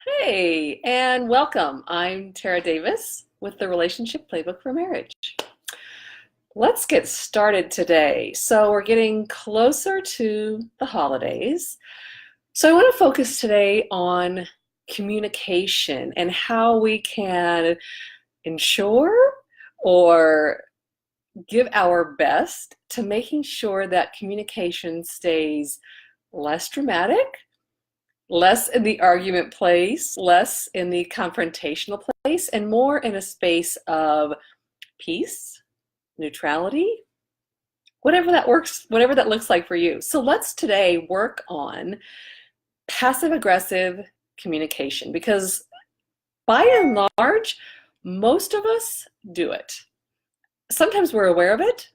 Hey, and welcome. I'm Tara Davis with the Relationship Playbook for Marriage. Let's get started today. So, we're getting closer to the holidays. So, I want to focus today on communication and how we can ensure or give our best to making sure that communication stays less dramatic, less in the argument place, less in the confrontational place, and more in a space of peace, neutrality, whatever that works, whatever that looks like for you. So let's today work on passive aggressive communication because by and large, most of us do it. Sometimes we're aware of it,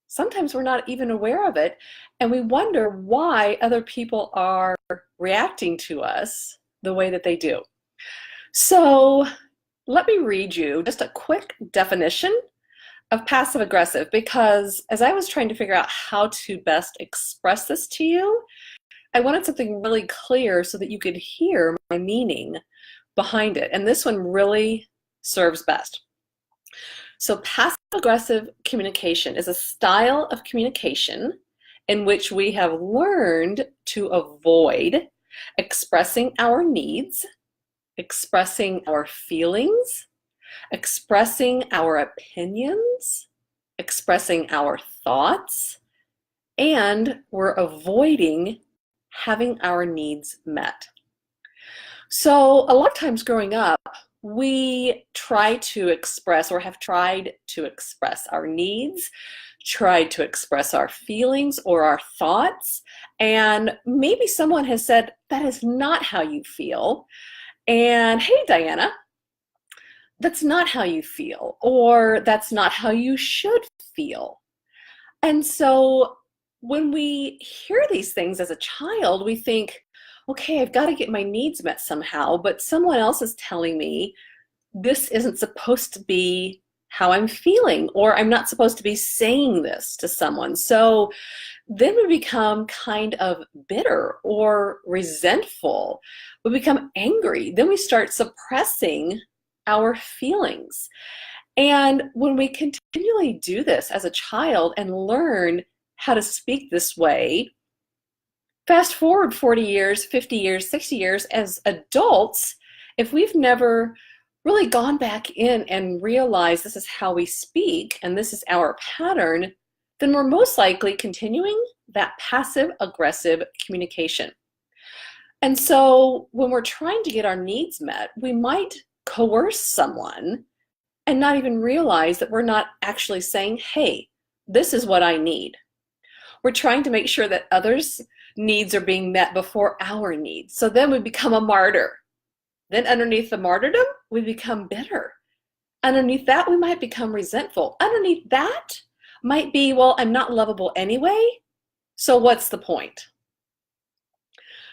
sometimes we're not even aware of it, and we wonder why other people are reacting to us the way that they do. So let me read you just a quick definition of passive aggressive, because as I was trying to figure out how to best express this to you, I wanted something really clear so that you could hear my meaning behind it. And this one really serves best. So passive aggressive communication is a style of communication in which we have learned to avoid expressing our needs, expressing our feelings, expressing our opinions, expressing our thoughts, and we're avoiding having our needs met. So a lot of times growing up, we try to express or have tried to express our needs, tried to express our feelings or our thoughts, and maybe someone has said, that is not how you feel. And hey, Diana, that's not how you feel, or that's not how you should feel. And so when we hear these things as a child, we think, okay, I've got to get my needs met somehow, but someone else is telling me this isn't supposed to be how I'm feeling, or I'm not supposed to be saying this to someone. So then we become kind of bitter or resentful. We become angry. Then we start suppressing our feelings. And when we continually do this as a child and learn how to speak this way, fast forward 40 years, 50 years, 60 years, as adults, if we've never really gone back in and realized this is how we speak and this is our pattern, then we're most likely continuing that passive aggressive communication. And so when we're trying to get our needs met, we might coerce someone and not even realize that we're not actually saying, hey, this is what I need. We're trying to make sure that others' needs are being met before our needs. So then we become a martyr. Then underneath the martyrdom, we become bitter. Underneath that, we might become resentful. Underneath that might be, well, I'm not lovable anyway, so what's the point?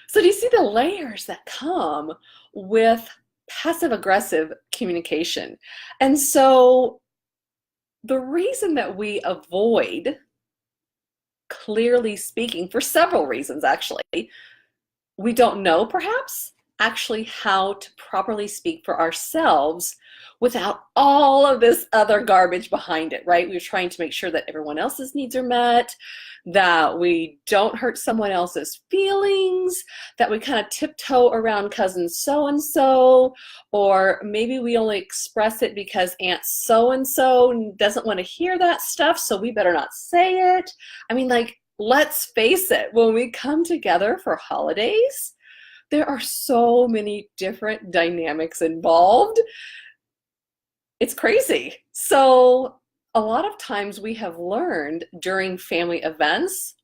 So do you see the layers that come with passive aggressive communication? And so the reason that we avoid clearly speaking, for several reasons actually, we don't know perhaps actually how to properly speak for ourselves without all of this other garbage behind it, right? We're trying to make sure that everyone else's needs are met, that we don't hurt someone else's feelings, that we kind of tiptoe around cousin so-and-so, or maybe we only express it because Aunt so-and-so doesn't want to hear that stuff, so we better not say it. I mean, like, let's face it, when we come together for holidays, there are so many different dynamics involved. It's crazy. So a lot of times we have learned during family events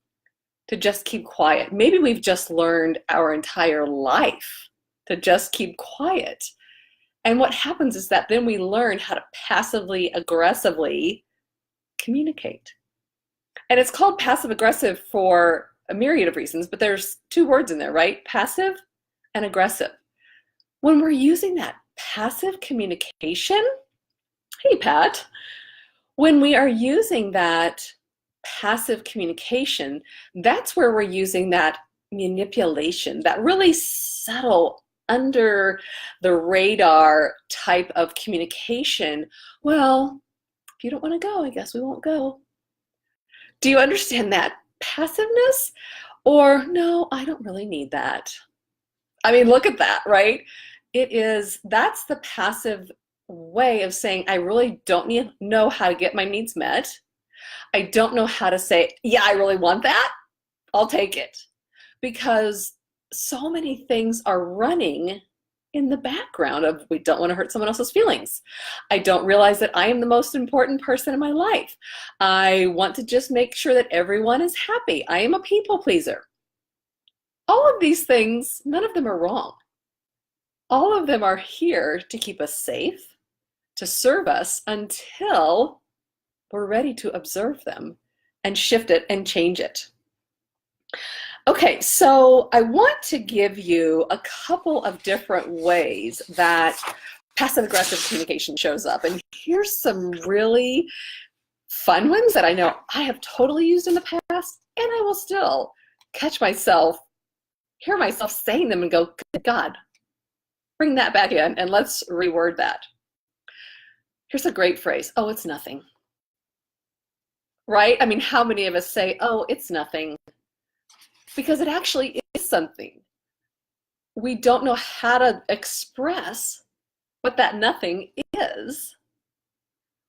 to just keep quiet. Maybe we've just learned our entire life to just keep quiet. And what happens is that then we learn how to passively aggressively communicate. And it's called passive aggressive for a myriad of reasons, but there's two words in there, right? Passive and aggressive. When we're using that passive communication, hey Pat, when we are using that passive communication, that's where we're using that manipulation, that really subtle under the radar type of communication. Well, if you don't want to go, I guess we won't go. Do you understand that passiveness? Or, no, I don't really need that. I mean, look at that, right? That's the passive way of saying, I really don't know how to get my needs met. I don't know how to say, yeah, I really want that. I'll take it. Because so many things are running in the background of, we don't want to hurt someone else's feelings. I don't realize that I am the most important person in my life. I want to just make sure that everyone is happy. I am a people pleaser. All of these things, none of them are wrong. All of them are here to keep us safe, to serve us until we're ready to observe them and shift it and change it. Okay, so I want to give you a couple of different ways that passive-aggressive communication shows up. And here's some really fun ones that I know I have totally used in the past, and I will still catch myself, hear myself saying them and go, good God, bring that back in and let's reword that. Here's a great phrase, oh, it's nothing. Right? I mean, how many of us say, oh, it's nothing? Because it actually is something. We don't know how to express what that nothing is.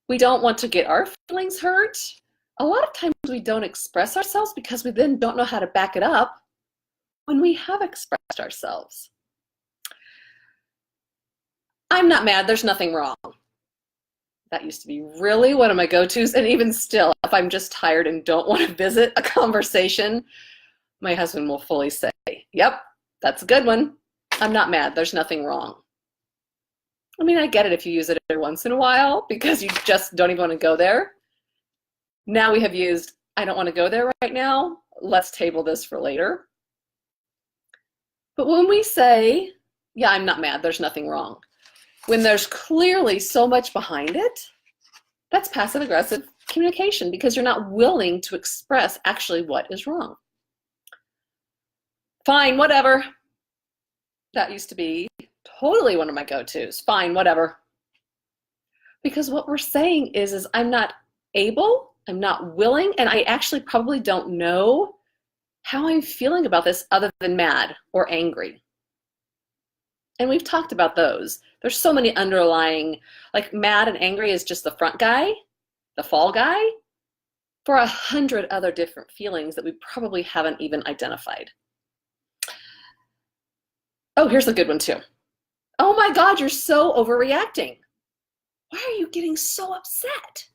We don't want to get our feelings hurt. A lot of times we don't express ourselves because we then don't know how to back it up when we have expressed ourselves. I'm not mad, there's nothing wrong. That used to be really one of my go-tos, and even still, if I'm just tired and don't want to visit a conversation, my husband will fully say, yep, that's a good one. I'm not mad, there's nothing wrong. I mean, I get it if you use it every once in a while because you just don't even want to go there. Now we have used, I don't want to go there right now, let's table this for later. But when we say, yeah, I'm not mad, there's nothing wrong, when there's clearly so much behind it, that's passive-aggressive communication because you're not willing to express actually what is wrong. Fine, whatever. That used to be totally one of my go-tos. Fine, whatever. Because what we're saying is I'm not able, I'm not willing, and I actually probably don't know how I'm feeling about this other than mad or angry. And we've talked about those. There's so many underlying, like mad and angry is just the front guy, the fall guy, for 100 other different feelings that we probably haven't even identified. Oh, here's a good one too. Oh my God, you're so overreacting. Why are you getting so upset?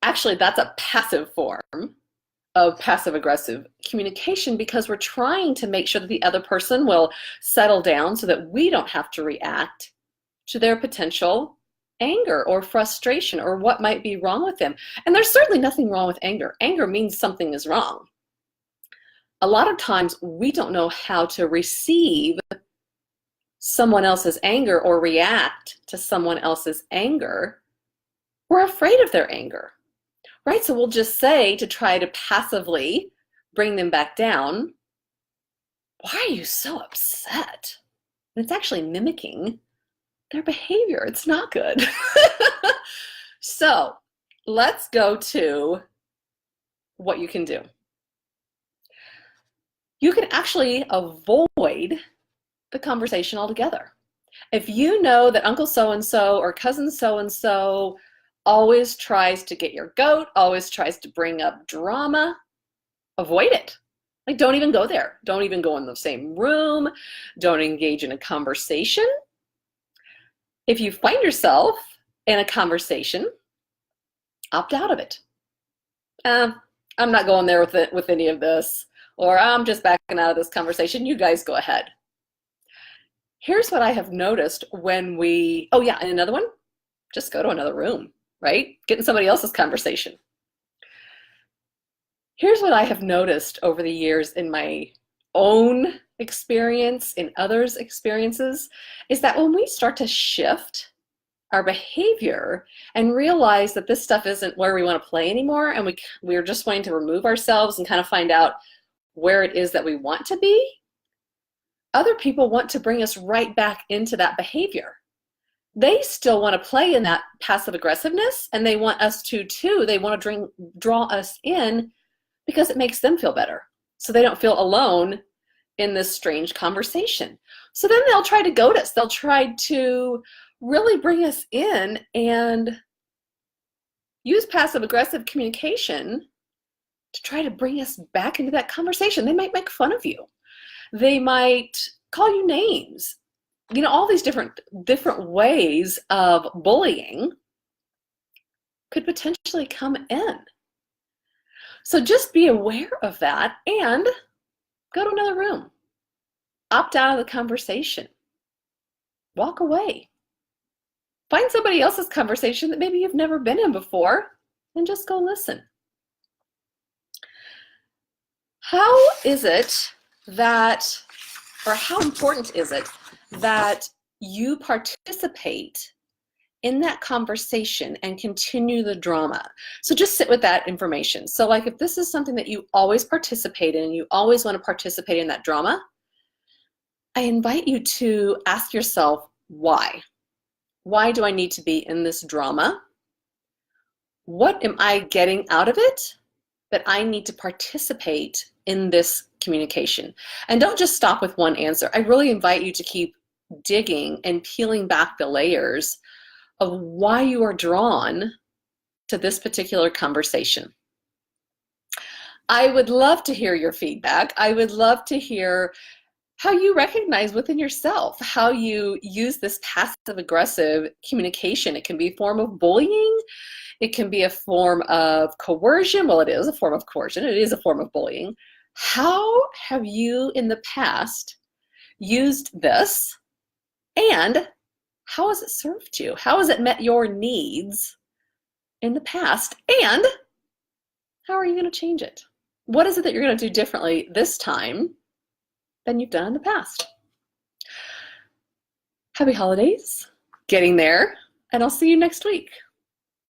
Actually, that's a passive form of passive-aggressive communication because we're trying to make sure that the other person will settle down so that we don't have to react to their potential anger or frustration or what might be wrong with them. And there's certainly nothing wrong with anger. Anger means something is wrong. A lot of times we don't know how to receive someone else's anger or react to someone else's anger. We're afraid of their anger. Right, so we'll just say, to try to passively bring them back down, why are you so upset? And it's actually mimicking their behavior. It's not good. So let's go to what you can do. You can actually avoid the conversation altogether. If you know that Uncle so-and-so or cousin so-and-so always tries to get your goat, always tries to bring up drama, avoid it. Like, don't even go there. Don't even go in the same room. Don't engage in a conversation. If you find yourself in a conversation, opt out of it. I'm not going there with any of this, or I'm just backing out of this conversation. You guys go ahead. Here's what I have noticed when we, oh yeah, and another one, just go to another room. Right? Get in somebody else's conversation. Here's what I have noticed over the years in my own experience, in others' experiences, is that when we start to shift our behavior and realize that this stuff isn't where we want to play anymore, and we're just wanting to remove ourselves and kind of find out where it is that we want to be, other people want to bring us right back into that behavior. They still want to play in that passive aggressiveness, and they want us to too. They want to draw us in because it makes them feel better. So they don't feel alone in this strange conversation. So then they'll try to goad us. They'll try to really bring us in and use passive aggressive communication to try to bring us back into that conversation. They might make fun of you. They might call you names. You know, all these different ways of bullying could potentially come in. So just be aware of that and go to another room. Opt out of the conversation. Walk away. Find somebody else's conversation that maybe you've never been in before and just go listen. How is it that, or how important is it that you participate in that conversation and continue the drama? So just sit with that information. So like if this is something that you always participate in, you always want to participate in that drama, I invite you to ask yourself, why? Why do I need to be in this drama? What am I getting out of it that I need to participate in this communication? And don't just stop with one answer. I really invite you to keep digging and peeling back the layers of why you are drawn to this particular conversation. I would love to hear your feedback. I would love to hear how you recognize within yourself, how you use this passive-aggressive communication. It can be a form of bullying. It can be a form of coercion. Well, it is a form of coercion. It is a form of bullying. How have you in the past used this, and how has it served you? How has it met your needs in the past? And how are you going to change it? What is it that you're going to do differently this time than you've done in the past? Happy holidays, getting there, and I'll see you next week.